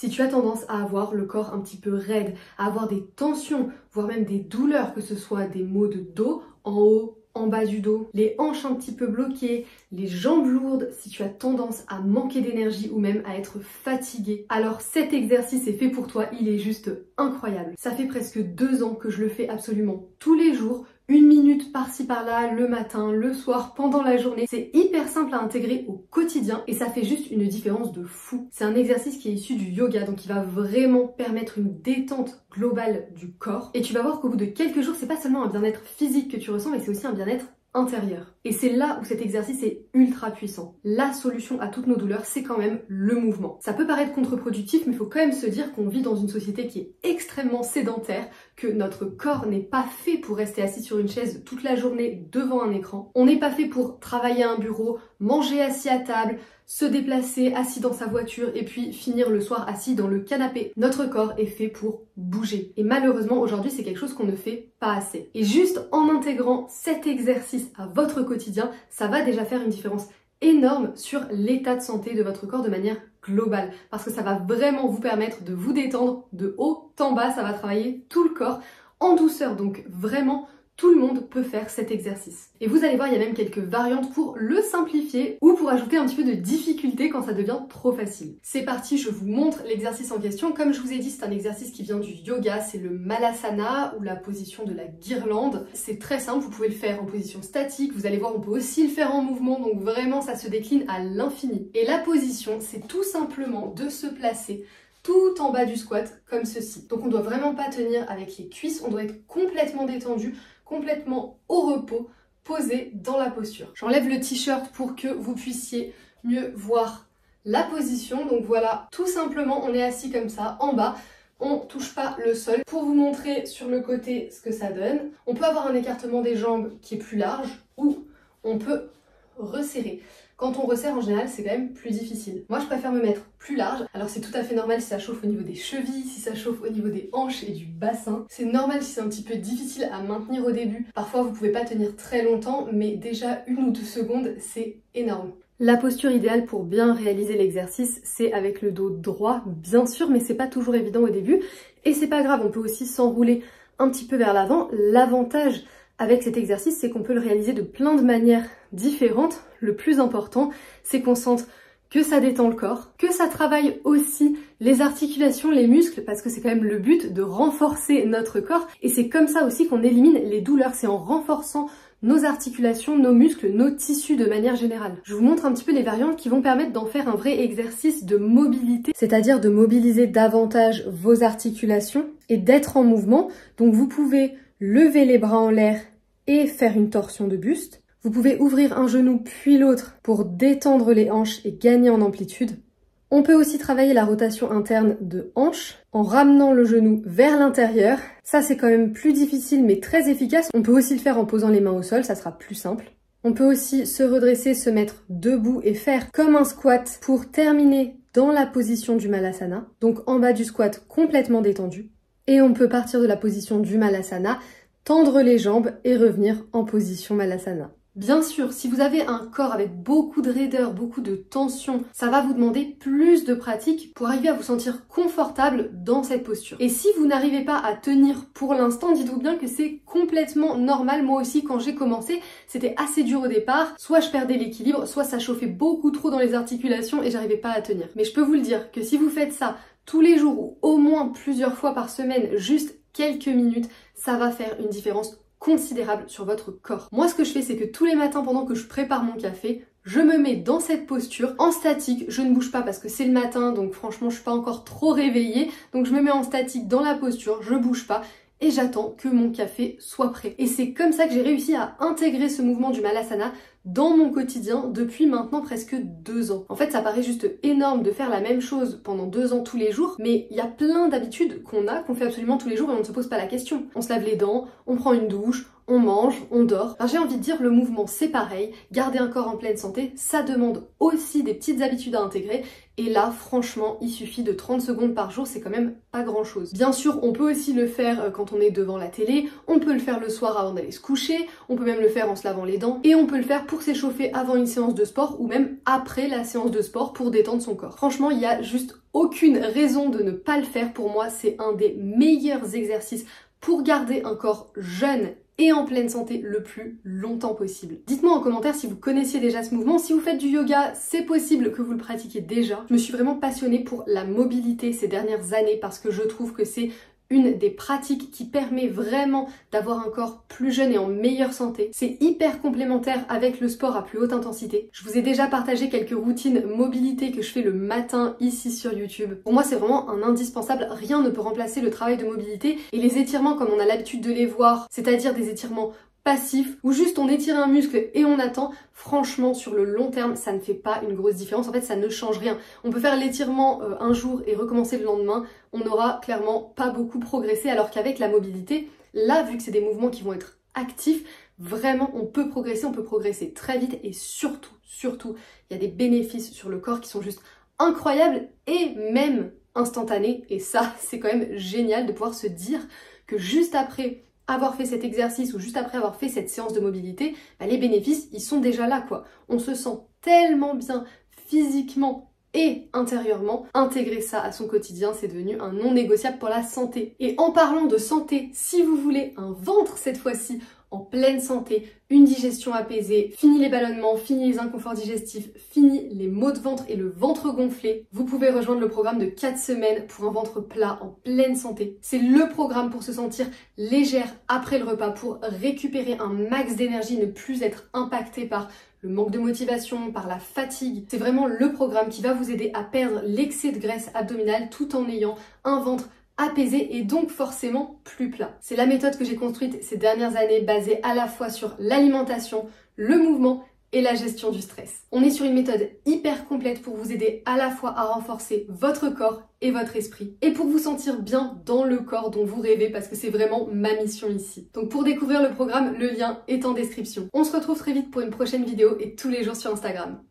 Si tu as tendance à avoir le corps un petit peu raide, à avoir des tensions, voire même des douleurs, que ce soit des maux de dos, en haut, en bas du dos, les hanches un petit peu bloquées, les jambes lourdes, si tu as tendance à manquer d'énergie ou même à être fatigué, alors cet exercice est fait pour toi, il est juste incroyable. Ça fait presque 2 ans que je le fais absolument tous les jours, 1 minute par-ci par-là, le matin, le soir, pendant la journée. C'est hyper simple à intégrer au quotidien et ça fait juste une différence de fou. C'est un exercice qui est issu du yoga, donc il va vraiment permettre une détente globale du corps. Et tu vas voir qu'au bout de quelques jours, c'est pas seulement un bien-être physique que tu ressens, mais c'est aussi un bien-être intérieur. Et c'est là où cet exercice est ultra puissant. La solution à toutes nos douleurs, c'est quand même le mouvement. Ça peut paraître contre-productif, mais il faut quand même se dire qu'on vit dans une société qui est extrêmement sédentaire, que notre corps n'est pas fait pour rester assis sur une chaise toute la journée devant un écran. On n'est pas fait pour travailler à un bureau, manger assis à table, se déplacer assis dans sa voiture et puis finir le soir assis dans le canapé. Notre corps est fait pour bouger. Et malheureusement, aujourd'hui, c'est quelque chose qu'on ne fait pas assez. Et juste en intégrant cet exercice à votre quotidien, ça va déjà faire une différence énorme sur l'état de santé de votre corps de manière globale. Parce que ça va vraiment vous permettre de vous détendre de haut en bas. Ça va travailler tout le corps en douceur. Donc vraiment, tout le monde peut faire cet exercice. Et vous allez voir, il y a même quelques variantes pour le simplifier ou pour ajouter un petit peu de difficulté quand ça devient trop facile. C'est parti, je vous montre l'exercice en question. Comme je vous ai dit, c'est un exercice qui vient du yoga, c'est le Malasana ou la position de la guirlande. C'est très simple, vous pouvez le faire en position statique, vous allez voir, on peut aussi le faire en mouvement, donc vraiment ça se décline à l'infini. Et la position, c'est tout simplement de se placer tout en bas du squat, comme ceci. Donc on doit vraiment pas tenir avec les cuisses, on doit être complètement détendu, complètement au repos, posé dans la posture. J'enlève le t-shirt pour que vous puissiez mieux voir la position. Donc voilà, tout simplement, on est assis comme ça, en bas. On touche pas le sol. Pour vous montrer sur le côté ce que ça donne, on peut avoir un écartement des jambes qui est plus large ou on peut resserrer. Quand on resserre, en général, c'est quand même plus difficile. Moi, je préfère me mettre plus large. Alors, c'est tout à fait normal si ça chauffe au niveau des chevilles, si ça chauffe au niveau des hanches et du bassin. C'est normal si c'est un petit peu difficile à maintenir au début. Parfois, vous pouvez pas tenir très longtemps, mais déjà 1 ou 2 secondes, c'est énorme. La posture idéale pour bien réaliser l'exercice, c'est avec le dos droit, bien sûr, mais c'est pas toujours évident au début. Et c'est pas grave, on peut aussi s'enrouler un petit peu vers l'avant. L'avantage avec cet exercice, c'est qu'on peut le réaliser de plein de manières différentes. Le plus important, c'est qu'on sente que ça détend le corps, que ça travaille aussi les articulations, les muscles, parce que c'est quand même le but de renforcer notre corps. Et c'est comme ça aussi qu'on élimine les douleurs, c'est en renforçant nos articulations, nos muscles, nos tissus de manière générale. Je vous montre un petit peu les variantes qui vont permettre d'en faire un vrai exercice de mobilité, c'est-à-dire de mobiliser davantage vos articulations et d'être en mouvement. Donc vous pouvez lever les bras en l'air et faire une torsion de buste. Vous pouvez ouvrir un genou puis l'autre pour détendre les hanches et gagner en amplitude. On peut aussi travailler la rotation interne de hanche en ramenant le genou vers l'intérieur. Ça, c'est quand même plus difficile mais très efficace. On peut aussi le faire en posant les mains au sol, ça sera plus simple. On peut aussi se redresser, se mettre debout et faire comme un squat pour terminer dans la position du Malasana. Donc en bas du squat complètement détendu. Et on peut partir de la position du Malasana, tendre les jambes et revenir en position Malasana. Bien sûr, si vous avez un corps avec beaucoup de raideur, beaucoup de tension, ça va vous demander plus de pratique pour arriver à vous sentir confortable dans cette posture. Et si vous n'arrivez pas à tenir pour l'instant, dites-vous bien que c'est complètement normal. Moi aussi, quand j'ai commencé, c'était assez dur au départ. Soit je perdais l'équilibre, soit ça chauffait beaucoup trop dans les articulations et j'arrivais pas à tenir. Mais je peux vous le dire que si vous faites ça tous les jours ou au moins plusieurs fois par semaine, juste quelques minutes, ça va faire une différence considérable sur votre corps. Moi, ce que je fais, c'est que tous les matins, pendant que je prépare mon café, je me mets dans cette posture, en statique, je ne bouge pas parce que c'est le matin, donc franchement, je suis pas encore trop réveillée, donc je me mets en statique dans la posture, je bouge pas, et j'attends que mon café soit prêt. Et c'est comme ça que j'ai réussi à intégrer ce mouvement du Malasana dans mon quotidien depuis maintenant presque 2 ans. En fait, ça paraît juste énorme de faire la même chose pendant 2 ans tous les jours, mais il y a plein d'habitudes qu'on fait absolument tous les jours et on ne se pose pas la question. On se lave les dents, on prend une douche, on mange, on dort. J'ai envie de dire, le mouvement c'est pareil, garder un corps en pleine santé, ça demande aussi des petites habitudes à intégrer. Et là, franchement, il suffit de 30 secondes par jour, c'est quand même pas grand chose. Bien sûr, on peut aussi le faire quand on est devant la télé, on peut le faire le soir avant d'aller se coucher, on peut même le faire en se lavant les dents, et on peut le faire pour s'échauffer avant une séance de sport ou même après la séance de sport pour détendre son corps. Franchement, il y a juste aucune raison de ne pas le faire. Pour moi, c'est un des meilleurs exercices pour garder un corps jeune et en pleine santé le plus longtemps possible. Dites-moi en commentaire si vous connaissiez déjà ce mouvement. Si vous faites du yoga, c'est possible que vous le pratiquiez déjà. Je me suis vraiment passionnée pour la mobilité ces dernières années parce que je trouve que c'est une des pratiques qui permet vraiment d'avoir un corps plus jeune et en meilleure santé. C'est hyper complémentaire avec le sport à plus haute intensité. Je vous ai déjà partagé quelques routines mobilité que je fais le matin ici sur YouTube. Pour moi, c'est vraiment un indispensable. Rien ne peut remplacer le travail de mobilité et les étirements comme on a l'habitude de les voir, c'est-à-dire des étirements passif, où juste on étire un muscle et on attend, franchement sur le long terme ça ne fait pas une grosse différence, en fait ça ne change rien. On peut faire l'étirement un jour et recommencer le lendemain, on n'aura clairement pas beaucoup progressé, alors qu'avec la mobilité, là vu que c'est des mouvements qui vont être actifs, vraiment on peut progresser très vite et surtout, il y a des bénéfices sur le corps qui sont juste incroyables et même instantanés, et ça c'est quand même génial de pouvoir se dire que juste après avoir fait cet exercice ou juste après avoir fait cette séance de mobilité, les bénéfices, ils sont déjà là quoi. On se sent tellement bien physiquement et intérieurement. Intégrer ça à son quotidien, c'est devenu un non négociable pour la santé. Et en parlant de santé, si vous voulez un ventre cette fois-ci en pleine santé, une digestion apaisée, fini les ballonnements, fini les inconforts digestifs, fini les maux de ventre et le ventre gonflé, vous pouvez rejoindre le programme de 4 semaines pour un ventre plat en pleine santé. C'est le programme pour se sentir légère après le repas, pour récupérer un max d'énergie, ne plus être impacté par le manque de motivation, par la fatigue. C'est vraiment le programme qui va vous aider à perdre l'excès de graisse abdominale tout en ayant un ventre apaisé et donc forcément plus plat. C'est la méthode que j'ai construite ces dernières années, basée à la fois sur l'alimentation, le mouvement et la gestion du stress. On est sur une méthode hyper complète pour vous aider à la fois à renforcer votre corps et votre esprit, et pour vous sentir bien dans le corps dont vous rêvez, parce que c'est vraiment ma mission ici. Donc pour découvrir le programme, le lien est en description. On se retrouve très vite pour une prochaine vidéo et tous les jours sur Instagram.